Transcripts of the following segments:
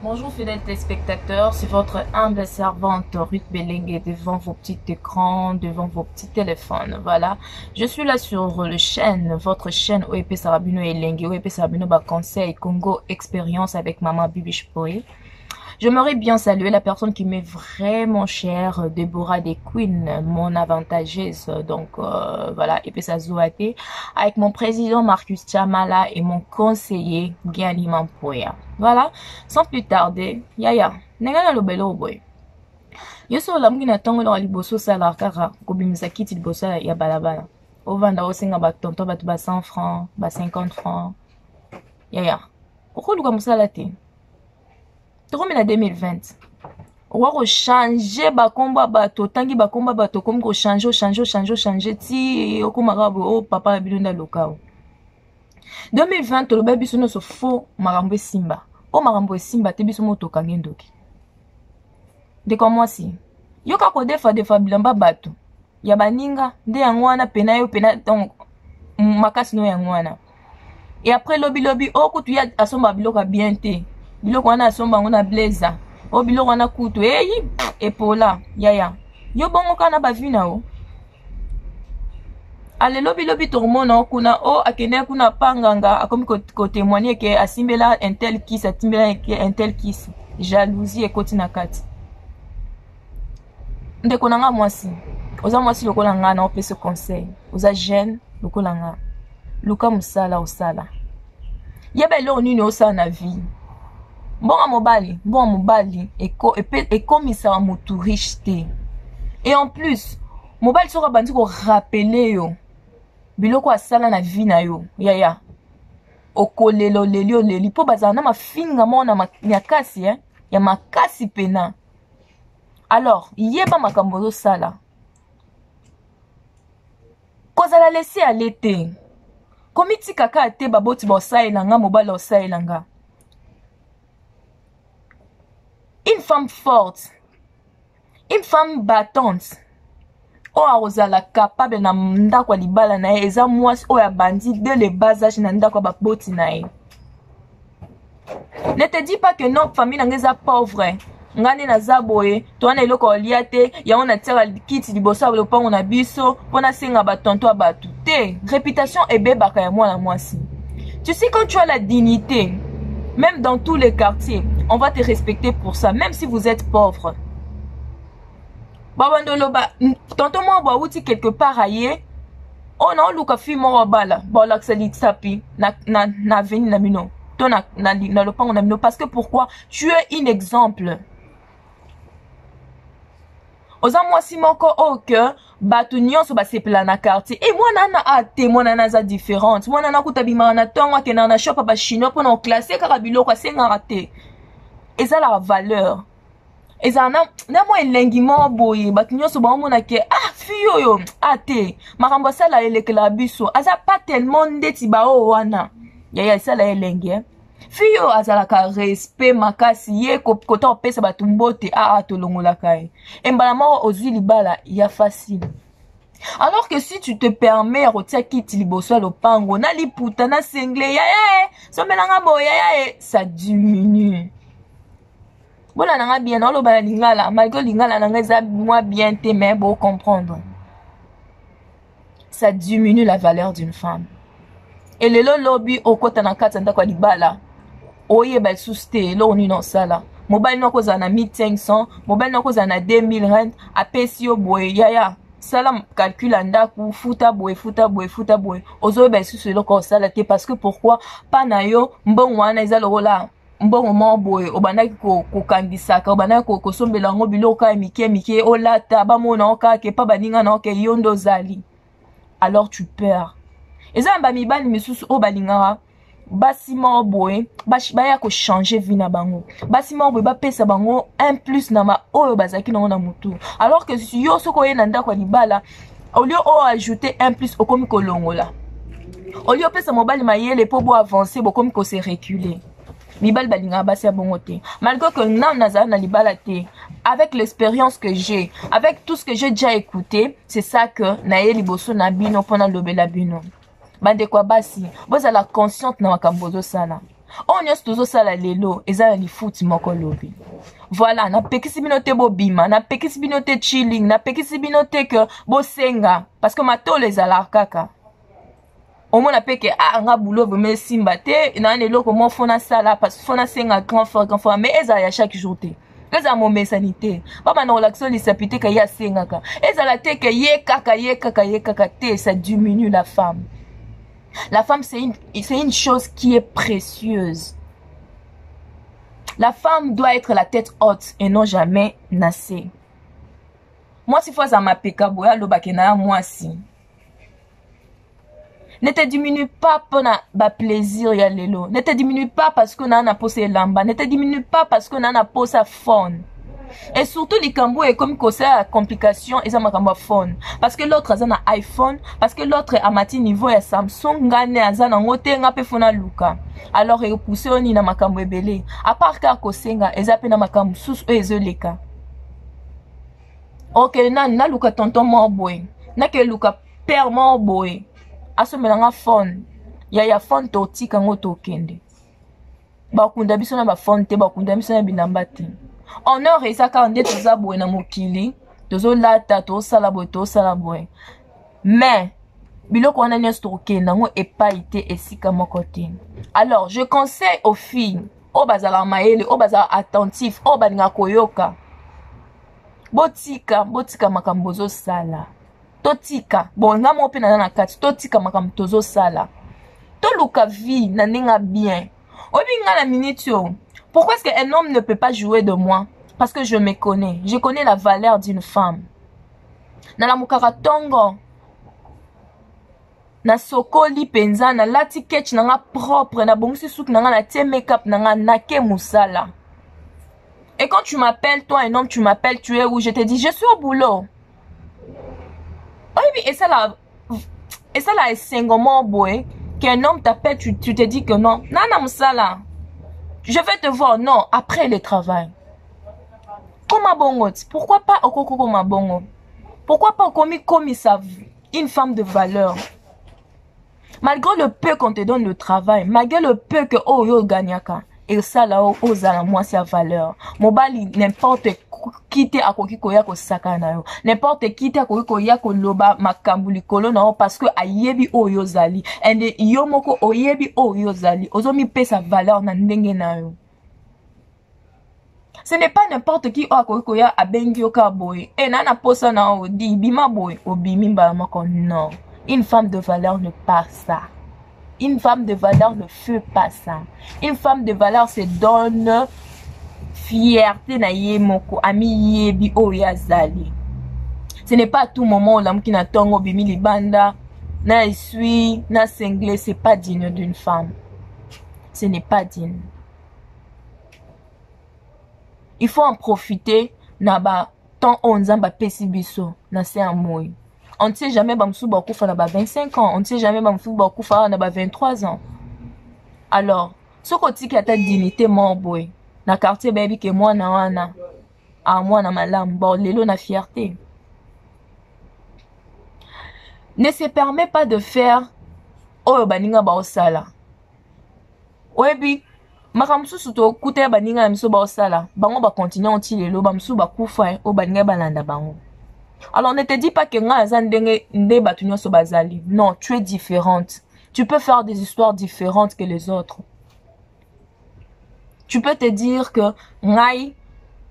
Bonjour fidèles téléspectateurs, c'est votre humble servante Ruth Belengue devant vos petits écrans, devant vos petits téléphones. Voilà, je suis là sur le chaîne, votre chaîne OEP Sarabino Elengue, OEP Sarabino Conseil Congo Expérience avec Maman Bibiche Poé. J'aimerais bien saluer la personne qui m'est vraiment chère, Deborah des Queens, mon avantageuse, donc voilà, et puis ça Zouate, avec mon président Marcus Chamala et mon conseiller Gianni Mampoya. Voilà, sans plus tarder, yaya, nengana lobelo boy. Yoso la mungina tongo lo liboso sala kaka, kobimisa kiti liboso ya balabala. Ovanda osenga ba tonto batu ba 100 francs, ba 50 francs. Yaya, okoluka musala te. Tokomi na 2020. Wako changer bakomba bato, tangi bakomba bato comme ko changer ti okomaka o papa bilonda lokao. 2020 toloba biso no so fo marambo simba. O marambo simba te biso moto kangendoki. De comment si? Yoka ko defa bilamba bato. Ya baninga nde yangwana pena yo pena donc makasi no yangwana. Et après lobby o kutu ya asomba biloka bien te. Biloko wana asomba ngona blazer o biloko wana kutu eyi epola yaya yo bongo kana bavina o ale lobi tormona okuna o akene kuna panganga akomi ko témoigner que asimbela un tel kiss atimbela que un tel kiss jalousie ekoti na kati ndeko nanga mwasi oza mwasi lokola nga na opesa conseil oza jeune lokola nga luka musala osala yeba lo nini osala na vie. Bon mobali ekomisa mutu riche te. Et en plus, mobali sera bandi ko rappeler yo biloko asala na vie na yo. Yaya. Okolelo leli po bazana mafinga mona makasi ya makasi pena. Alors, yeba makambo sala. Kozala laisser aller te. Komiti kaka te baboti bosa elanga mobali osa elanga. Une femme forte, une femme battante, o arozala capable na ndako libala na ye eza mwasi o ya bandi dès le bas âge na ndako ba boti na ye. Ne te dis pas que non famille ngeza pauvre. Ngani na zaboye, to wana eloko liate, ya ona tira kiti liboso ba lopango na biso, pona senga ba tonto abatu. Te, réputation ebebaka ya mwana mwasi. Tu sais quand tu as la dignité, même dans tous les quartiers, on va te respecter pour ça, même si vous êtes pauvre. Babandoloba, tonton moi ba outi quelque part ailleurs, on a luka fi mo bala, ba laksali tsapi na veni na mino. To na lopango na mino parce que pourquoi? Tu es un exemple. Oza mwasi moko o que batu nyonso basepela na quartier et moi nana ate moi nana za différente moi nana kutabima na tongo akena na shop ba chinois pour non classer kaka biloko asenga raté eza la valeur eza na mo elengi mo boye batu nyonso ba mona ke fiyo yo ate makambo sala elekela biso aza pas tellement ndeti ba o wana yaya sala elengi fiyo azalaka respect makasi ye kota opesa batu mbote tolongola kai embala moko ozwi libala ya facile. Alors que si tu te permets rotia kiti liboso lopango na liputa na sengle yaya somelanga boya yaya ça diminue. Bona nanga bien na loba lingala malgré lingala nanga za moi bien te mais bon comprendre. Ça diminue la valeur d'une femme. Et le lobby okota na kata ndako libala. Oye ba suste lo ni non sala mobile no koza na 1500 mobile no koza na 2000 rand apesi yo boye yaya sala calcul ndaku futa boye ozo ba suste lo ko sala te parce que pourquoi pas na yo mbongo wana ezalo rola mbongo mo boye obandaki ko kangisaka obandaki ko sombela ngo biloko ya mike olata ba mona oka ke pa baninga na oke yondo zali alors tu perds ezamba mibali misusu o balingara basi mo boy baya ko changer vie na bango basi mo boy ba pesa bango un plus na ma oyo bazaki na mutu alors que si yo soko ye na ndako libala au lieu o ajouter un plus okomi ko longola au lieu pesa mobali mayele po bo avancer bokomi ko se reculer mibali balinga basi ya bongo te malgré que na libala te avec l'expérience que j'ai avec tout ce que j'ai déjà écouté c'est ça que na ye liboso na bino pona lobela bino. Bande kwa basi, boza la consciente na makambozo sana. On nyonso tozo sala lelo eza li foot moko lobi. Voilà, na pekisi bino te bobima, na pekisi bino te chilling, na pekisi bino te que bosenga parce que matolo ezala kaka. Omona peke nga boulot me simba te na eloko mo fona sala parce que fona senga grand frère mais ezala ya chaque jour te. Ezala mo mesanité. Papa na relaxo li sapite ka ya senga ka. Ezala te ke ye kaka te, ça diminue la femme. La femme c'est une chose qui est précieuse. La femme doit être la tête haute et non jamais nassée. Moi si fois ça m'a pekaboya lo bakena moi si. Ne te diminue pas pour na plaisir ya lelo. Ne te diminue pas parce que na posé lamba. Ne te diminue pas parce que na posé phone. Et surtout les cambos et comme que la complication et ça m'a phone. Parce que l'autre a un iPhone, parce que l'autre a mati niveau ya Samsung gane azana ngote ngape fona luka. Alors et poussé oni na makambo ebele. À part ka kosenga ezape na makambo sous ezoleka. OK na luka tonton mo boy. Na ke luka père mo boy. Asomelanga phone ya phone totika ngoto kende bakunda biso na ba phone te bakunda biso na bilamba te honor ezaka nde toza boye na mokili tozo lata to sala boye mais biloko wana nyonso tokenda ngo epai te esika moko te. Alors je conseille aux filles o bazala maele o bazala attentif o baninga koyoka botika makambo zo sala totika bon nga mo pe na kati totika makambo tozo sala to luka vie na ninga bien obi nga na minute yo. Pourquoi est-ce qu'un homme ne peut pas jouer de moi? Parce que je me connais, je connais la valeur d'une femme. Na la mukara tongo na sokoli penza na lati ketch na nga propre na bongsi souk na nga na tie make-up na nga na ke musala. Et quand tu m'appelles toi un homme, tu m'appelles, tu es où? Je te dis je suis au boulot. Oui, et ça là, est singlement boy, qu'un homme t'appelle, tu te dis que non, nana msala, je vais te voir, non, après le travail. Comment bongo? Pourquoi pas okoko ma bongo? Pourquoi pas comme ça, une femme de valeur? Malgré le peu qu'on te donne le travail, malgré le peu que oh yo gagnaka, et ça là oh zala moi c'est valeur. Mobali n'importe qui te akoki koya ko sakana yo. N'importe qui te akoki koya ko loba makambu likolo na yo parce que ayebi o yo zali. Ende yo moko oyebi o yo zali. Ozomi pe sa valeur na ndenge na yo. Ce n'est pas n'importe qui o akoki koya abengi yo ka boy. E nana posa na o di bima boy obimi mbala moko non. Une femme de valeur ne pas ça. Une femme de valeur ne fait pas ça. Une femme de valeur se donne fierté na ye moko ami yebi o yazali. Ce n'est pas à tout moment l'homme qui n'a tongo bimi libanda na esui na sengle, c'est pas digne d'une femme. Ce n'est pas digne. Il faut en profiter na ba temps onzamba pesi biso na se amoy. On ne sait jamais bamsou bakufa na ba 25 ans, on ne sait jamais bamsou bakufa na ba 23 ans. Alors, ce côté qui a ta dignité mon boy. Na quartier baby que moi na wana a moi na malam bon lelo na fierté. Ne se permet pas de faire oyo baninga ba osala. Oyebi makamsu suto kuta baninga miso ba osala bango ba continuer onti lelo bamsu ba kufa o baninga balanda bango. Alors ne te dis pas que nga azandenge nde batu nyonso bazali. Non, tu es différente. Tu peux faire des histoires différentes que les autres. Tu peux te dire que ngai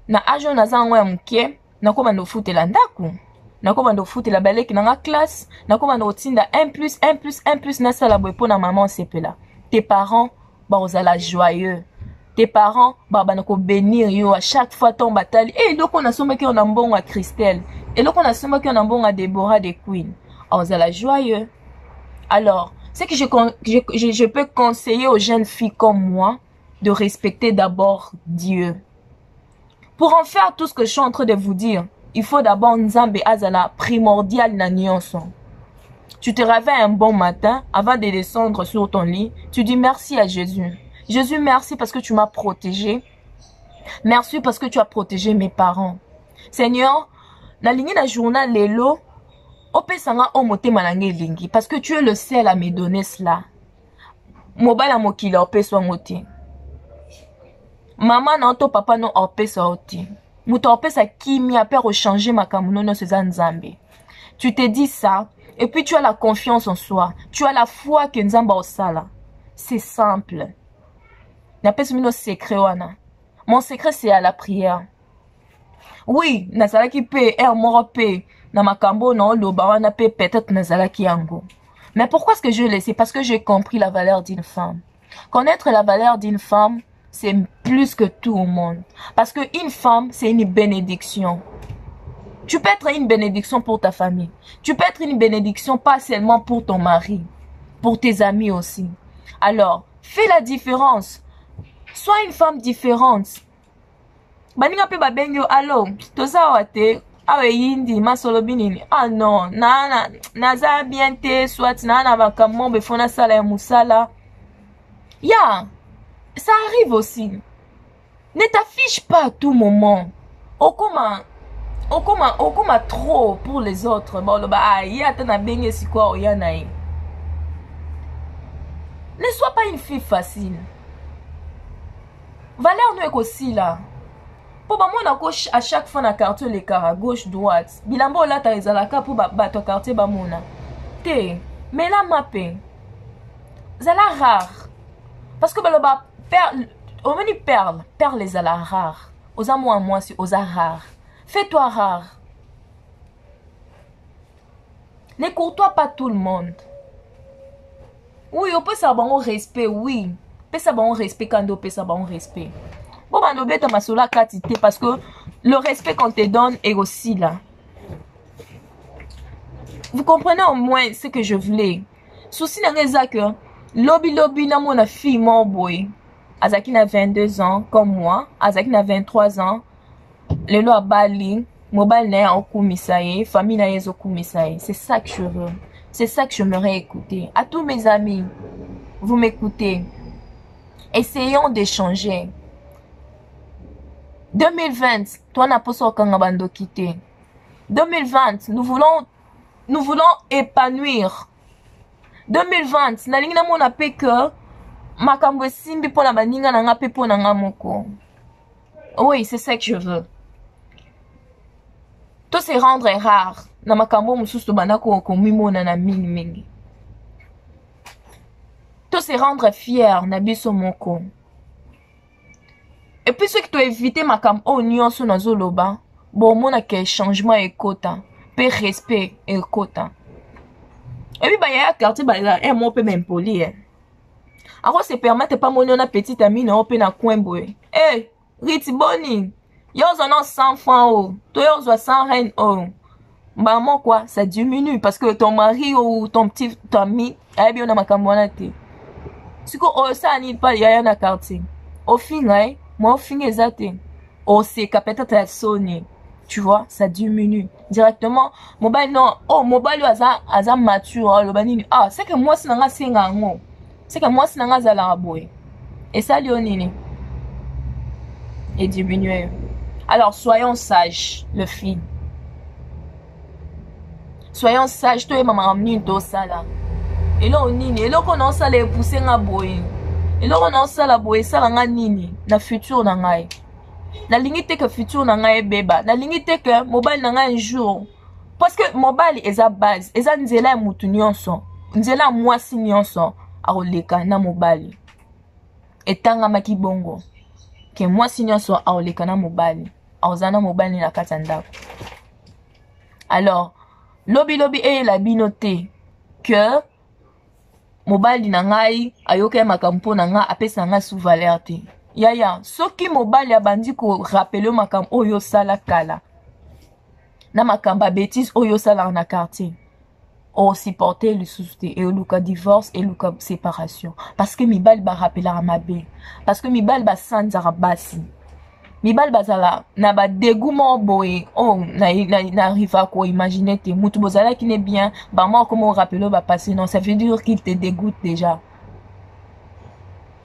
na ajo na zango ya mke na ko bando futela ndaku na ko bando futela baleki na nga classe na ko bando tinda 1+1+1+ na sala boy pona maman sepela. Tes parents ba ozala joyeux. Tes parents ba banako bénir yo à chaque fois ton batali et loko na somba ki on mbongo a Christelle et loko na somba ki on mbongo a Deborah de Queen. Ozala joyeux. Alors, c'est que je peux conseiller aux jeunes filles comme moi de respecter d'abord Dieu. Pour en faire tout ce que je suis en train de vous dire, il faut d'abord Nzambe azala primordial na nyonso. Tu te réveilles un bon matin, avant de descendre sur ton lit, tu dis merci à Jésus. Jésus, merci parce que tu m'as protégé. Merci parce que tu as protégé mes parents. Seigneur, na lingi na journal lelo, opesanga omotema nange lingi parce que tu es le seul à me donner cela. Mobala mokila opeswa ngote. Maman non to papa non opesa oti. Muto opesa kimi a peur changer makambo non c'est nzambe. Tu te dis ça et puis tu as la confiance en soi. Tu as la foi que nzamba osala. C'est simple. N'a pas mis nos secrets wana. Mon secret c'est à la prière. Oui, nazala ki pe moro pe na makambo non loba wana pe peut-être nazala ki yango. Mais pourquoi est-ce que je le sais? Parce que j'ai compris la valeur d'une femme. Connaître la valeur d'une femme, c'est plus que tout au monde. Parce qu'une femme, c'est une bénédiction. Tu peux être une bénédiction pour ta famille. Tu peux être une bénédiction pas seulement pour ton mari, pour tes amis aussi. Alors, fais la différence. Sois une femme différente. Baninga pe babenyo allo, toza wate, awe yindi masolo binini. Ah non, naza bien te soit na bakamon befona sala ya musala. Ya, ça arrive aussi. Ne t'affiche pas à tout moment. Okuma trop pour les autres. Bon, bah, ya tana benye si quoi oyanae. Ne sois pas une fille facile. Valeur nous est aussi là. Pour moi na gauche à chaque fois na quartier les cara gauche droite. Bilambo là ta ezalaka pour bato quartier ba mona. Te, mais là mapé. Zala rare. Parce que baloba perle, on me dit perle les ala rare. Aux amours à moi c'est aux rares. Fais-toi rare. N'écoute-toi pas tout le monde. Oui, on peut savoir un respect, oui. On peut savoir un respect quand on peut savoir un respect. Bon, on peut t'amassola quantité parce que le respect qu'on te donne est aussi là. Vous comprenez au moins ce que je voulais. Souci n'a rien que lobby na mon fille mon boy. Azaki n'a 22 ans comme moi. Azaki n'a 23 ans. Le lo a Bali. Mobile n'a au kumisaye. Famille n'a au kumisaye. C'est ça que je veux. C'est ça que je j'aimerais écouter. À tous mes amis, vous m'écoutez. Essayons d'échanger. 2020, toi n'a pas so kangabando quitté. 2020, nous voulons épanouir. 2020, na lingi na mona pe que makambo simbi pour la baninga na nga pe po na nga moko. Oui, c'est ça que je veux. Tout se rendre rare. Na makambo mususu banako ko mimona na mingi. Tout se rendre fier na biso moko. Et puis ceux qui t'ont évité makambo o nyonso na zoloba, bon mona ke changement ekota, pe respect ekota. Et puis, il y a un quartier, un mot peut même poli. Alors, ça permet pas mon petite amie, non, peut na coin boy. Eh, Riti Boni, yo en 100 francs, oh. Toi, yo 100 reines, oh. Bah, moi, quoi, ça diminue parce que ton mari ou ton petit ami, eh bien, on a ma camonate. Si quoi, oh, ça n'y pas, il y a un quartier. Au final, moi, au final, exact. Oh, c'est peut-être la sonne. Tu vois, ça diminue directement. Mobile non, oh mobile aza mature, le banini. Ah, c'est que moi c'est nanga sengango. C'est que moi c'est nanga zala boy. Et ça lionini. Et diminuer. Alors soyons sages, le film. Soyons sages, toi et maman amni to sala. Et là on nini, et là qu'on a ça les pousser nga boy. Et là on a ça la boy, ça nga nini, na futur na ngai. Na limite que futur nanga e beba. Na limite que mobile nanga un jour. Parce que mobile est à base. Et ça nzela mutu nyonso. Nzela mwasi nyonso. Aoleka na mobile. Et tanga maki bongo. Que mwasi nyonso aoleka na mobile. Aozana mobile na katandako. Alors, lobby et la binoté. Que mobile nangai ayoke makampo nanga apesa nga sous valeur te. Yaya, soki mobile ya bandi ko rappele makam oyo sala kala. Na makamba bêtise oyo sala na quartier. O supporter le souté et le cas divorce et le cas séparation. Parce que mi bal ba rappeler à ma bé. Parce que mi bal ba sanzara basi. Mi bal ba zala na ba dégoûtement boy. Oh na arriva ko imaginer te mutu bozala qui n'est bien. Ba moi comment rappeler ba passer non, ça veut dire qu'il te dégoûte déjà.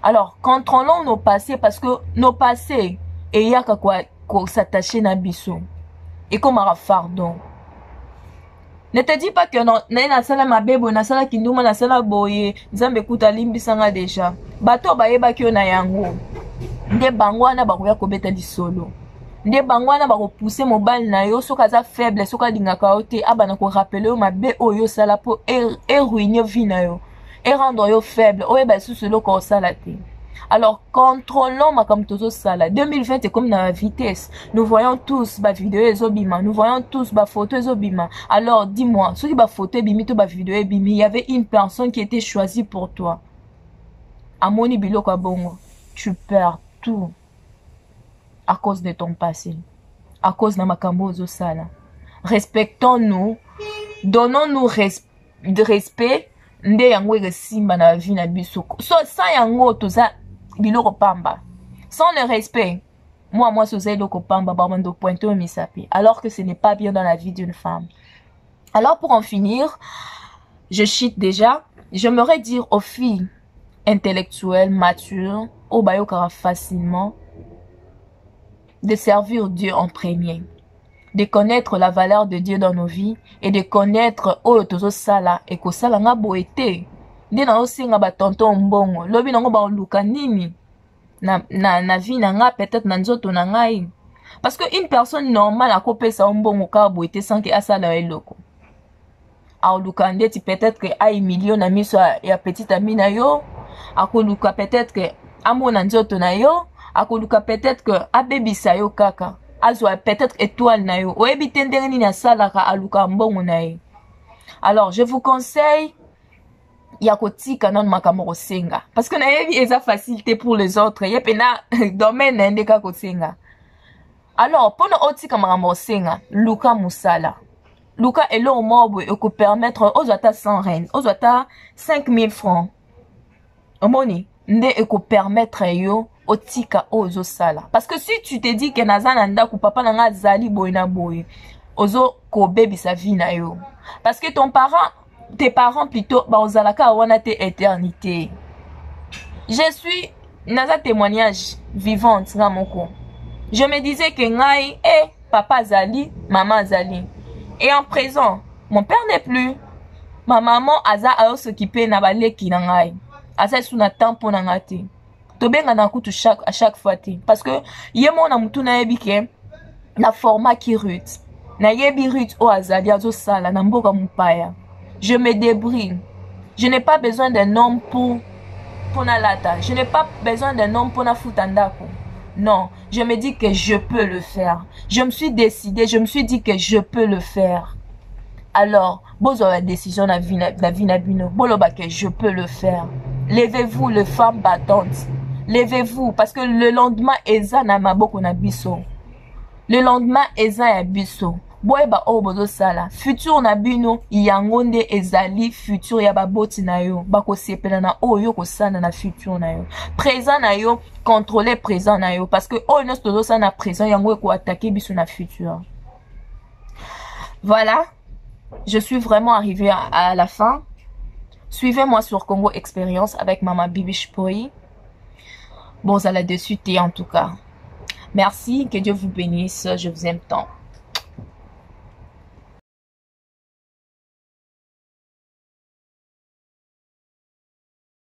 Alors, contrôlons nos passés parce que nos passés, et il y a quoi s'attacher à biso. Et comme un fardon. Ne te dis pas que non, na sala mabebo, na sala kinduma, na sala boye, nzambe kuta limbi sanga déjà. Bato ba yeba ki na yango. nde bango wana bakoya kobeta lisolo, nde bango wana bakopousse mobali na yo soki aza faible, soki alingaka yo te abana korapele yo mabe oyo osala mpo eruine vie na yo, erendre yo faible, oyeba lisusu eloko osala te. Alors, contrôlons makambo tozosala. 2020 est comme dans la vitesse. Nous voyons tous ba vidéo ezobima, nous voyons tous ba photo ezobima. Alors, dis-moi, ceux qui ba photo ebimi to ba vidéo ebimi, il y avait une personne qui était choisie pour toi. Amoni biloko bongo, tu perds tout à cause de ton passé, à cause de makambo ozosala. Respectons-nous, donnons-nous respect. Nde yango esimba na vie na biso. So sans yango toza biloko pamba. Sans le respect, moi soza biloko pamba bamando pointe au misapi, alors que ce n'est pas bien dans la vie d'une femme. Alors pour en finir, je chite déjà, j'aimerais dire aux filles intellectuelles, matures, au bayokara facilement, de servir Dieu en premier, de connaître la valeur de Dieu dans nos vies et de connaître oyo tozo sala et ko sala nga boete nde na osinga ba tonton mbongo lobi nango ba luka nini na vie na nga, peut-être na nzoto na ngai, parce que une personne normale akopesa mbongo ka boete sans que asala eloko a luka ndeti peut-être que ai million na miso ya petite amie na yo, akoluka peut-être que amona nzoto na yo, akoluka peut-être que abebisa yo kaka azwa peut-être étoile na yo oyebi te ndenge nini asalaka aluka mbongo na ye. Alors je vous conseille ya kotika nanu makambo kosenga, parce que nayebi eza facilité pour les autres ye pena domaine na ndeka kosenga. Alors pona otika makambo kosenga, luka musala, luka elo mobo eko permettre ozwa ta 100 reines, ozwa ta 5000 francs omoni nde eko permettre yo otika ozo sala. Parce que si tu te dis que nazana ndaku papa nanga zali boy na boy, ozo ko baby sa vie na yo, parce que tes parents plutôt ba ozalaka wana te éternité. Je suis naza témoignage vivante na moko. Je me disais que ngai papa zali, maman zali, et en présent mon père n'est plus, ma maman aza a s'occuper na baleki na ngai, aza sous na tempo na ngati. Tobenga na kutu à chaque fois te, parce que yemo na mutu na yebi ke na format ki rut na yebi rut o azali azo sala na mboka mupaya. Je me débrouille, je n'ai pas besoin d'un homme pour na lata, je n'ai pas besoin d'un homme pour na futandako. Non, je me dis que je peux le faire, je me suis décidé, je me suis dit que je peux le faire. Alors bozo la décision na vie na bino boloba que je peux le faire. Levez-vous les femmes battantes, levez-vous, parce que le lendemain eza na maboko na biso, le lendemain eza ya biso. Boyeba o bozo sala futur na bino yango nde ezali futur ya baboti na yo, bako sepela na oyo ko sana na futur na yo. Présent na yo, contrôler présent na yo, parce que oyo no tozo sana présent yango ko attaquer biso na futur. Voilà, je suis vraiment arrivée à la fin. Suivez-moi sur Congo Expérience avec Maman Bibi Shpoi. Bon, ça là-dessus, en tout cas. Merci, que Dieu vous bénisse. Je vous aime tant.